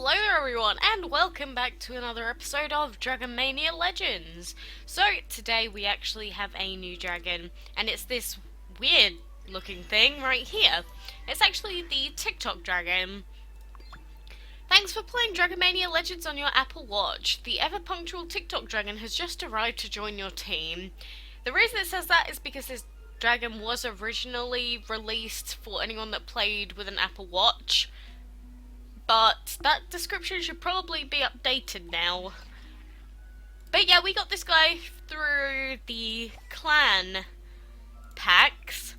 Hello there everyone, and welcome back to another episode of Dragon Mania Legends. So, today we actually have a new dragon, and it's this weird looking thing right here. It's actually the Tick Tock dragon. Thanks for playing Dragon Mania Legends on your Apple Watch. The ever-punctual Tick Tock dragon has just arrived to join your team. The reason it says that is because this dragon was originally released for anyone that played with an Apple Watch. But that description should probably be updated now. But yeah, we got this guy through the clan packs.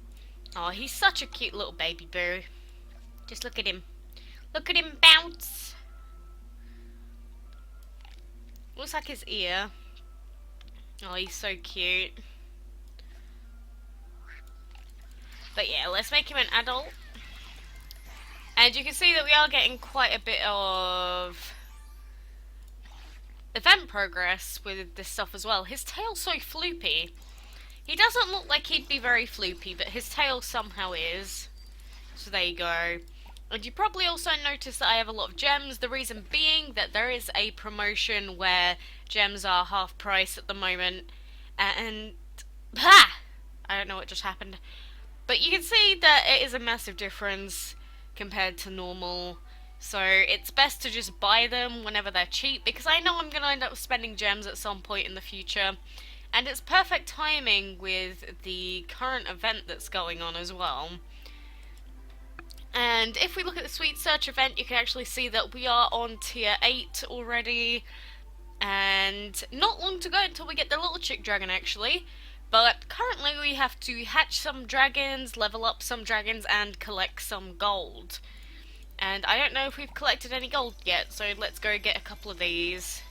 Oh, he's such a cute little baby boo. Just look at him. Look at him bounce. Looks like his ear. Oh, he's so cute. But yeah, let's make him an adult. And you can see that we are getting quite a bit of event progress with this stuff as well. His tail's so floopy. He doesn't look like he'd be very floopy, but his tail somehow is. So there you go. And you probably also noticed that I have a lot of gems. The reason being that there is a promotion where gems are half price at the moment. And ha! I don't know what just happened. But you can see that it is a massive difference compared to normal, so it's best to just buy them whenever they're cheap, because I know I'm going to end up spending gems at some point in the future, and it's perfect timing with the current event that's going on as well. And if we look at the Sweet Search event, you can actually see that we are on tier 8 already, and not long to go until we get the little chick dragon actually. But currently we have to hatch some dragons, level up some dragons, and collect some gold. And I don't know if we've collected any gold yet, so let's go get a couple of these.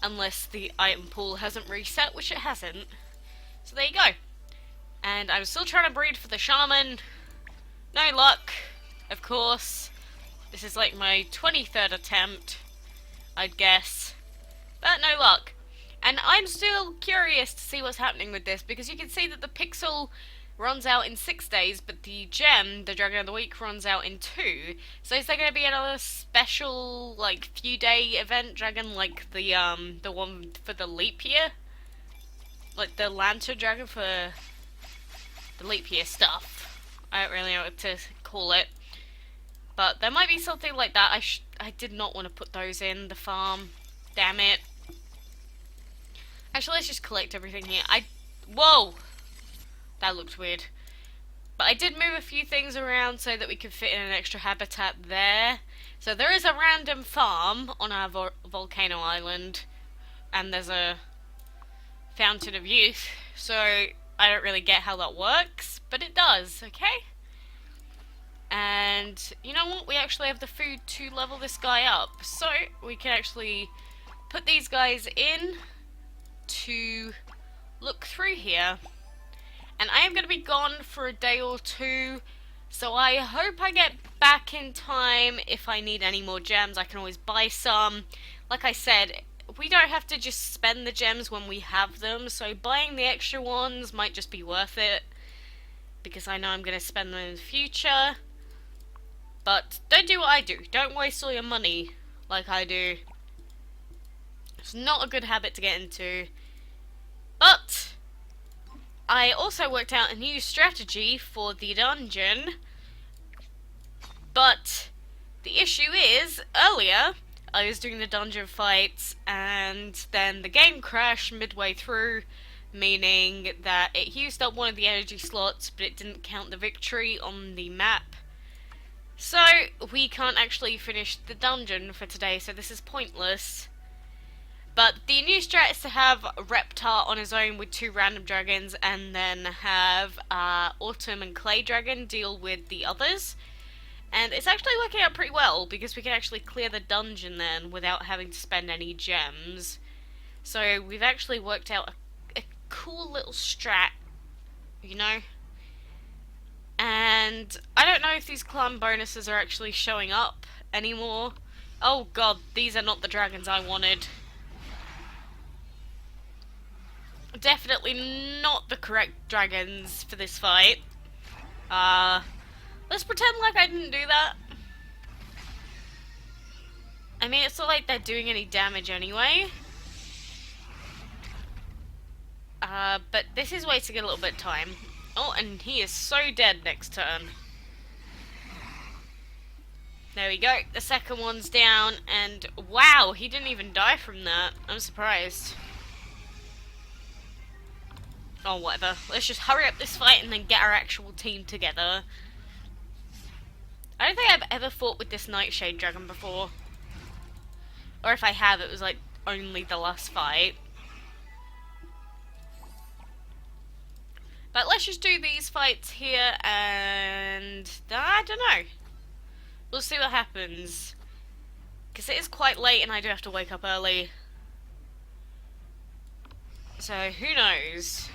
Unless the item pool hasn't reset, which it hasn't. So there you go. And I'm still trying to breed for the shaman. No luck, of course. This is like my 23rd attempt, I'd guess. But no luck. And I'm still curious to see what's happening with this, because you can see that the pixel runs out in 6 days, but the gem, the Dragon of the Week, runs out in 2. So is there going to be another special, like, few day event dragon, like the one for the leap year? Like the lantern dragon for the leap year stuff. I don't really know what to call it. But there might be something like that. I did not want to put those in the farm. Damn it. Actually, let's just collect everything here. Whoa! That looked weird. But I did move a few things around so that we could fit in an extra habitat there. So there is a random farm on our volcano island. And there's a fountain of youth. So I don't really get how that works. But it does, okay? And you know what? We actually have the food to level this guy up. So we can actually put these guys in to look through here. And I am going to be gone for a day or two, so I hope I get back in time. If I need any more gems, I can always buy some. Like I said, we don't have to just spend the gems when we have them, so buying the extra ones might just be worth it, because I know I'm going to spend them in the future. But don't do what I do. Don't waste all your money like I do. It's not a good habit to get into. But I also worked out a new strategy for the dungeon. But the issue is, earlier I was doing the dungeon fights and then the game crashed midway through, meaning that it used up one of the energy slots, but it didn't count the victory on the map. So we can't actually finish the dungeon for today, so this is pointless. But the new strat is to have Reptar on his own with 2 random dragons, and then have Autumn and Clay Dragon deal with the others. And it's actually working out pretty well, because we can actually clear the dungeon then without having to spend any gems. So we've actually worked out a cool little strat, you know? And I don't know if these clan bonuses are actually showing up anymore. Oh god, these are not the dragons I wanted. Definitely not the correct dragons for this fight. Let's pretend like I didn't do that. I mean, it's not like they're doing any damage anyway. But this is wasting a little bit of time. Oh, and he is so dead next turn. There we go. The second one's down, and wow, he didn't even die from that. I'm surprised. Oh, whatever. Let's just hurry up this fight and then get our actual team together. I don't think I've ever fought with this Nightshade Dragon before. Or if I have, it was like only the last fight. But let's just do these fights here, and I don't know. We'll see what happens. Because it is quite late and I do have to wake up early. So, who knows?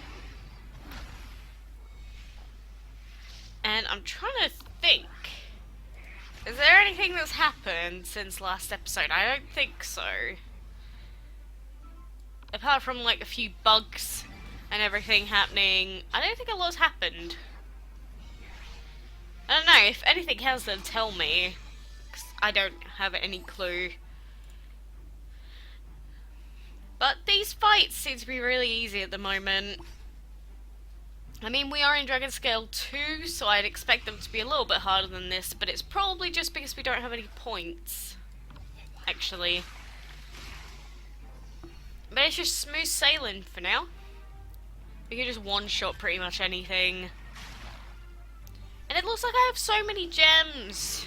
And I'm trying to think. Is there anything that's happened since last episode? I don't think so. Apart from like a few bugs and everything happening, I don't think a lot's happened. I don't know, if anything has, then tell me. 'Cause I don't have any clue. But these fights seem to be really easy at the moment. I mean, we are in Dragon Scale 2, so I'd expect them to be a little bit harder than this, but it's probably just because we don't have any points, actually. But it's just smooth sailing for now. We can just one-shot pretty much anything. And it looks like I have so many gems.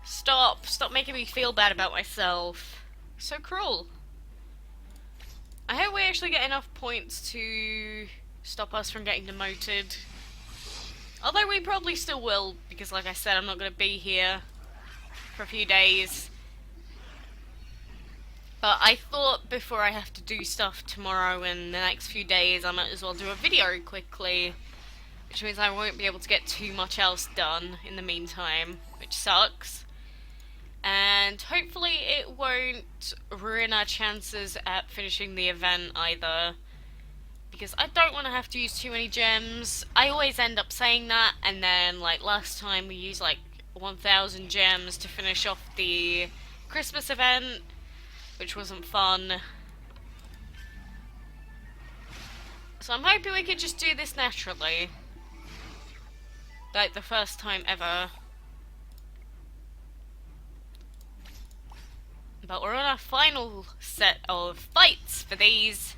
Stop making me feel bad about myself. So cruel. I hope we actually get enough points to stop us from getting demoted. Although we probably still will, because like I said, I'm not going to be here for a few days. But I thought before I have to do stuff tomorrow and the next few days, I might as well do a video quickly. Which means I won't be able to get too much else done in the meantime, which sucks. And hopefully it won't ruin our chances at finishing the event either. Because I don't want to have to use too many gems. I always end up saying that, and then like last time we used like 1,000 gems to finish off the Christmas event, which wasn't fun. So I'm hoping we could just do this naturally. Like the first time ever. But we're on our final set of fights for these.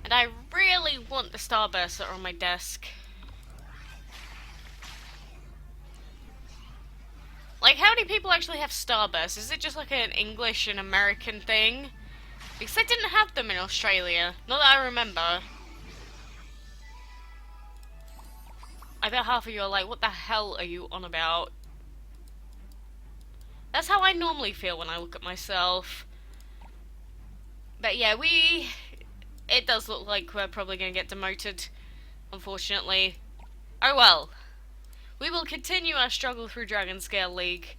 And I really want the starbursts that are on my desk. Like, how many people actually have starbursts? Is it just like an English and American thing? Because I didn't have them in Australia. Not that I remember. I bet half of you are like, what the hell are you on about? That's how I normally feel when I look at myself. But yeah, it does look like we're probably going to get demoted, unfortunately. Oh well. We will continue our struggle through Dragon Scale League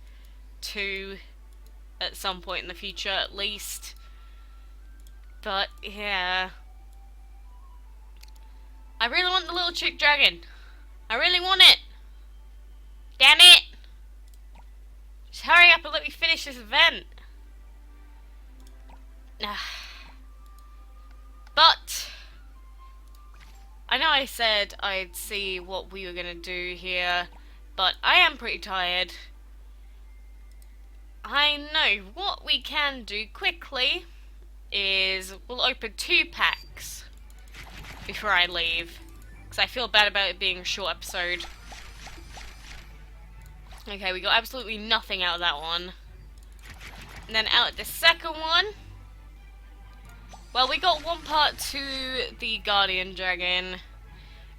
2 at some point in the future, at least. But yeah. I really want the little chick dragon. I really want it. Damn it! Just hurry up and let me finish this event. But I know I said I'd see what we were gonna do here, but I am pretty tired. I know what we can do quickly is we'll open 2 packs before I leave. Because I feel bad about it being a short episode. Okay, we got absolutely nothing out of that one. And then out of the second one, well, we got one part to the Guardian Dragon.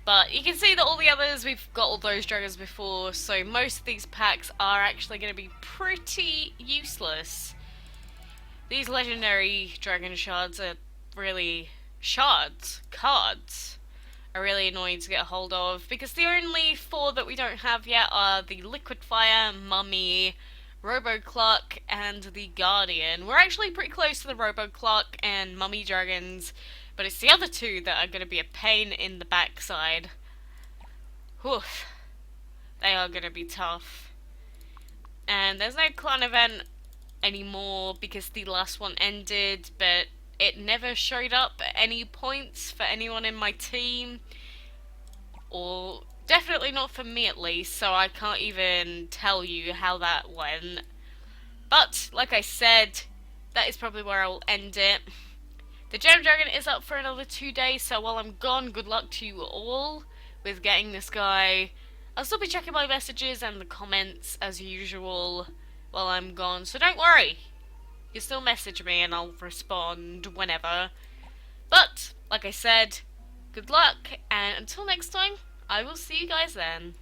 But you can see that all the others, we've got all those dragons before. So most of these packs are actually going to be pretty useless. These legendary dragon shards are really... cards are really annoying to get a hold of, because the only 4 that we don't have yet are the Liquidfire, Mummy, Robocluck, and the Guardian. We're actually pretty close to the Robocluck and Mummy dragons, but it's the other 2 that are going to be a pain in the backside. Oof. They are going to be tough. And there's no clan event anymore because the last one ended, but it never showed up at any points for anyone in my team, or definitely not for me at least, so I can't even tell you how that went. But, like I said, that is probably where I'll end it. The Gem Dragon is up for another 2 days, so while I'm gone, good luck to you all with getting this guy. I'll still be checking my messages and the comments as usual while I'm gone, so don't worry. You still message me and I'll respond whenever. But, like I said, good luck, and until next time, I will see you guys then.